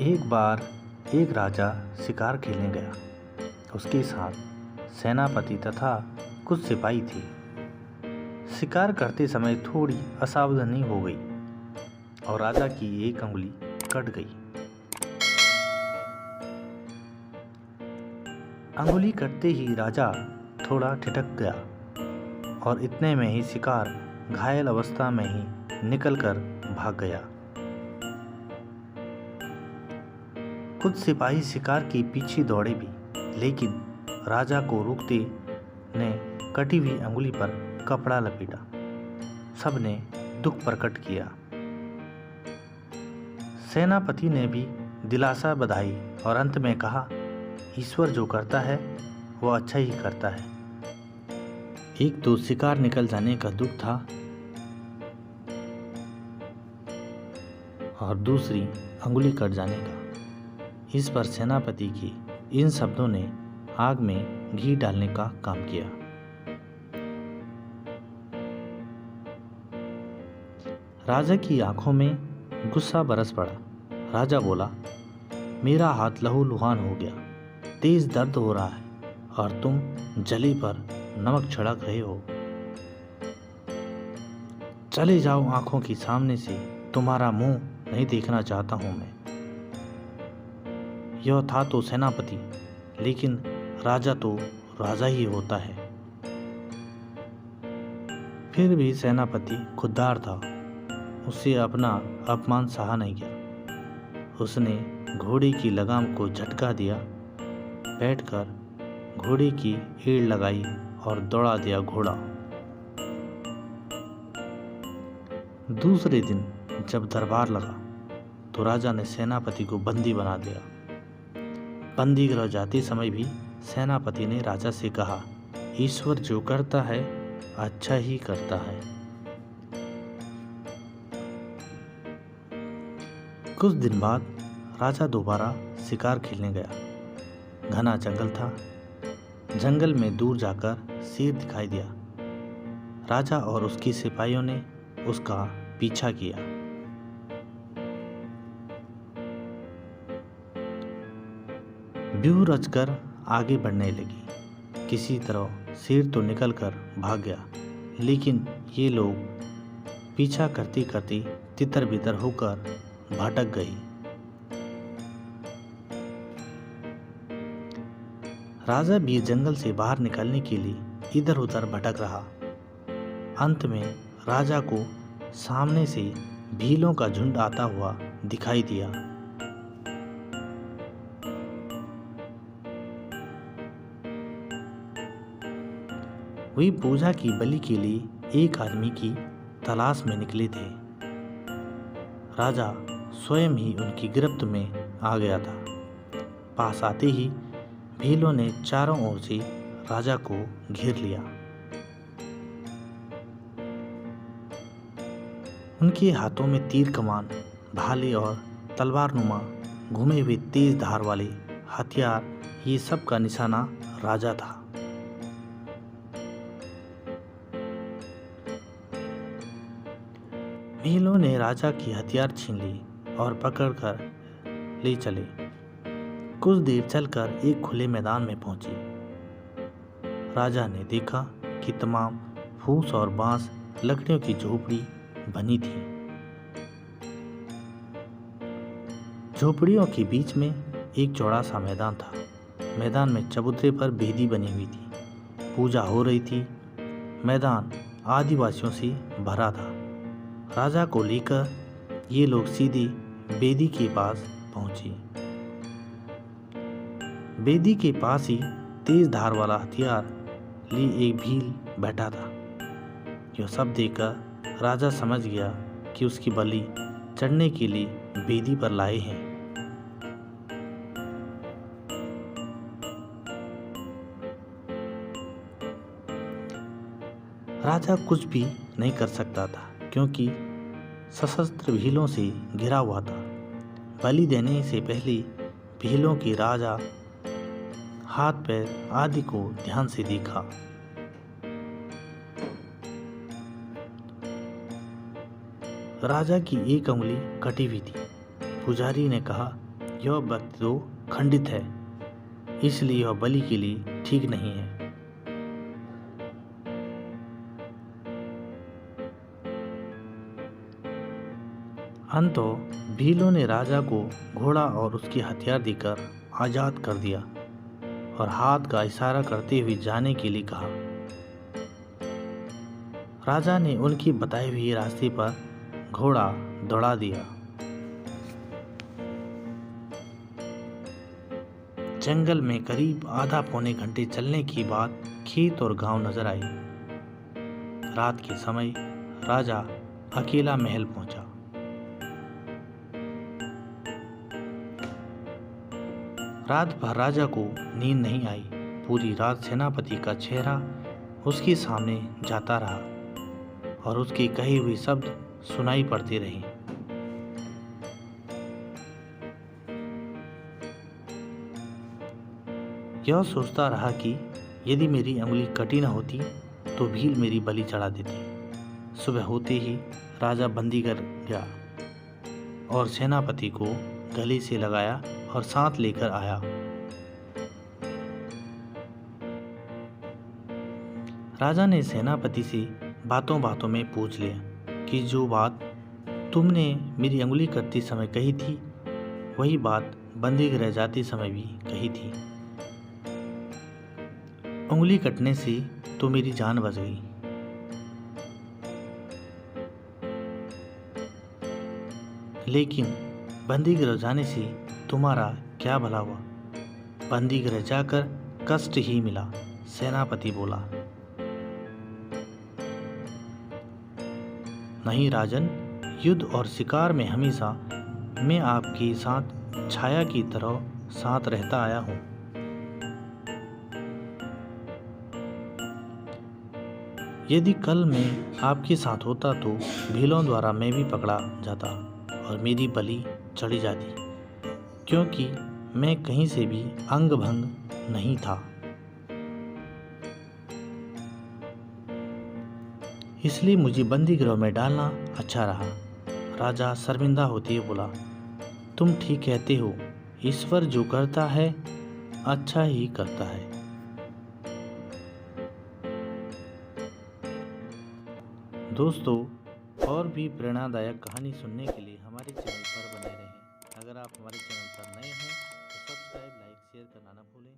एक बार एक राजा शिकार खेलने गया। उसके साथ सेनापति तथा कुछ सिपाही थे। शिकार करते समय थोड़ी असावधानी हो गई और राजा की एक अंगुली कट गई। अंगुली कटते ही राजा थोड़ा ठिठक गया और इतने में ही शिकार घायल अवस्था में ही निकलकर भाग गया। कुछ सिपाही शिकार के पीछे दौड़े भी, लेकिन राजा को रोकते ने कटी हुई अंगुली पर कपड़ा लपेटा। सबने दुख प्रकट किया। सेनापति ने भी दिलासा बधाई और अंत में कहा, ईश्वर जो करता है वो अच्छा ही करता है। एक तो शिकार निकल जाने का दुख था और दूसरी अंगुली कट जाने का। इस पर सेनापति के इन शब्दों ने आग में घी डालने का काम किया। राजा की आंखों में गुस्सा बरस पड़ा। राजा बोला, मेरा हाथ लहूलुहान हो गया, तेज दर्द हो रहा है और तुम जली पर नमक छिड़क रहे हो। चले जाओ, आंखों के सामने से तुम्हारा मुंह नहीं देखना चाहता हूं मैं। यह था तो सेनापति, लेकिन राजा तो राजा ही होता है। फिर भी सेनापति खुद्दार था। उससे अपना अपमान सहा नहीं गया। उसने घोड़े की लगाम को झटका दिया, बैठकर घोड़े की एड़ लगाई और दौड़ा दिया घोड़ा। दूसरे दिन जब दरबार लगा तो राजा ने सेनापति को बंदी बना दिया। बंदी गृह जाते समय भी सेनापति ने राजा से कहा, ईश्वर जो करता है अच्छा ही करता है। कुछ दिन बाद राजा दोबारा शिकार खेलने गया। घना जंगल था। जंगल में दूर जाकर शेर दिखाई दिया। राजा और उसके सिपाहियों ने उसका पीछा किया। व्यूह रचकर आगे बढ़ने लगी। किसी तरह शेर तो निकलकर भाग गया, लेकिन ये लोग पीछा करते करते तितर बितर होकर भटक गई। राजा भी जंगल से बाहर निकलने के लिए इधर उधर भटक रहा। अंत में राजा को सामने से भीलों का झुंड आता हुआ दिखाई दिया। वे पूजा की बलि के लिए एक आदमी की तलाश में निकले थे। राजा स्वयं ही उनकी गिरफ्त में आ गया था। पास आते ही भीलों ने चारों ओर से राजा को घेर लिया। उनके हाथों में तीर कमान, भाले और तलवार नुमा घुमे हुए तेज धार वाले हथियार, ये सब का निशाना राजा था। भीलों ने राजा की हथियार छीन ली और पकड़कर ले चले। कुछ देर चलकर एक खुले मैदान में पहुंचे। राजा ने देखा कि तमाम फूस और बांस लकड़ियों की झोपड़ी बनी थी। झोपड़ियों के बीच में एक चौड़ा सा मैदान था। मैदान में चबूतरे पर बेदी बनी हुई थी। पूजा हो रही थी। मैदान आदिवासियों से भरा था। राजा को लेकर ये लोग सीधे बेदी के पास पहुंचे। बेदी के पास ही तेज धार वाला हथियार लिए एक भील बैठा था। यह सब देखकर राजा समझ गया कि उसकी बलि चढ़ने के लिए बेदी पर लाए हैं। राजा कुछ भी नहीं कर सकता था, क्योंकि सशस्त्र भीलों से घिरा हुआ था। बलि देने से पहले भीलों के राजा हाथ पैर आदि को ध्यान से देखा। राजा की एक उंगली कटी हुई थी। पुजारी ने कहा, यह व्यक्ति तो खंडित है, इसलिए यह बलि के लिए ठीक नहीं है। अंततः भीलों ने राजा को घोड़ा और उसके हथियार देकर आजाद कर दिया और हाथ का इशारा करते हुए जाने के लिए कहा। राजा ने उनकी बताए हुए रास्ते पर घोड़ा दौड़ा दिया। जंगल में करीब आधा पौने घंटे चलने के बाद खेत और गांव नजर आई। रात के समय राजा अकेला महल पहुंचा। रात भर राजा को नींद नहीं आई। पूरी रात सेनापति का चेहरा उसके सामने जाता रहा और उसके कहे हुए शब्द सुनाई पड़ते रहे। यह सोचता रहा कि यदि मेरी अंगुली कटी न होती तो भील मेरी बलि चढ़ा देते। सुबह होते ही राजा बंदी कर गया और सेनापति को गले से लगाया और साथ लेकर आया। राजा ने सेनापति से बातों बातों में पूछ लिया कि जो बात तुमने मेरी अंगुली कटते समय कही थी, वही बात बंदी रह जाते समय भी कही थी। उंगली कटने से तो मेरी जान बच गई, लेकिन बंदी गृह जाने से तुम्हारा क्या भला हुआ? बंदी गृह जाकर कष्ट ही मिला, सेनापति बोला। नहीं राजन, युद्ध और शिकार में हमेशा मैं आपके साथ छाया की तरह साथ रहता आया हूं। यदि कल मैं आपके साथ होता तो भीलों द्वारा मैं भी पकड़ा जाता और मेरी बलि चढ़ी जाती, क्योंकि मैं कहीं से भी अंग भंग नहीं था। इसलिए मुझे बंदी गृह में डालना अच्छा रहा। राजा शर्मिंदा होते हुए बोला, तुम ठीक कहते हो, ईश्वर जो करता है अच्छा ही करता है। दोस्तों, और भी प्रेरणादायक कहानी सुनने के लिए हमारे चैनल पर बने रहें। अगर आप हमारे चैनल पर नए हैं तो सब्सक्राइब, लाइक, शेयर करना ना भूलें।